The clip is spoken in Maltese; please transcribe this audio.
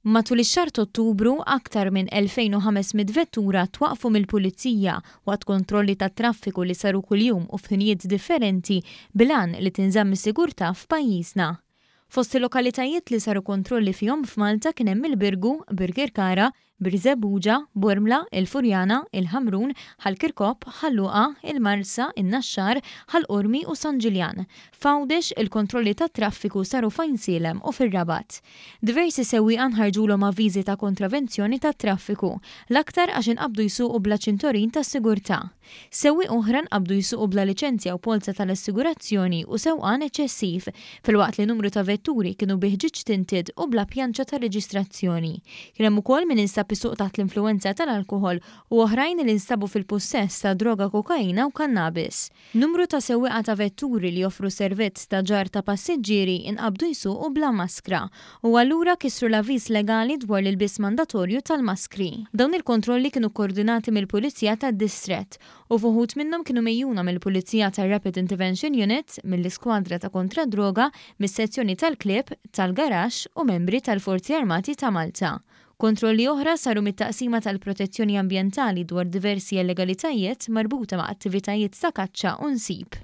Matul ix-xahar ta' Ottubru, aktar minn 2500 vettura twaqfu mill-Pulizija waqt kontrolli tat-traffiku li saru kuljum u f'ħinijiet differenti bilan li tinżamm is-sigurtà f'pajjiżna. Fost il-lokalitajiet li saru kontrolli fihom f'Malta kien hemm il-Birgu, Birkirkara, Birżebbuġa, Bormla, il-Furjana, il-Ħamrun, Ħall-Kirkop, Ħalluqa, il-Marsa, in-Naxxar, Ħall-Qormi u San Ġiljan. F'Għawdex il-kontrolli tat-traffiku saru f'Għajnsielem u fir-Rabat. Diversi sewwieqa nħarġulhom avviżi ta' kontravenzjoni tat-traffiku, l-aktar għax inqabdu jsuqu bla ċintorin tas-sigurtà. Sewwieq oħra nqabdu jsuqu bla liċenzja u polza tal-assigurazzjoni u sewqan eċċessiv, filwaqt li numru ta' vetturi kienu biħġiġ tinted u bla pjanċa ta' reġistrazzjoni. Kien hemm ukoll min instab isuq taħt l-influenza tal-alkoħol u oħrajn li instabu fil-possess ta' droga kokaina u kannabis. Numru ta' sewwieqa ta' vetturi li joffru servizz ta' ġar ta' passiġġieri inqabdu jsuqu bla maskra u allura kisru l-avviż legali dwar l-ilbies mandatorju tal-maskri. Dawn il-kontrolli kienu koordinati mill-Pulizija tad-Distrett u fuħut minnhom kienu mejjuna mill-Pulizija tar-Rapid Intervention Unit, mill-Iskwadra ta' kontra droga, mis-sezzjoni tal-Klib, tal-Garax u membri tal-Forzi Armati ta' Malta. Kontrolli oħra saru mit-taqsima tal-protezzjoni ambjentali dwar diversi illegalitajiet marbuta ma' attivitajiet ta' kaċċa u nsib.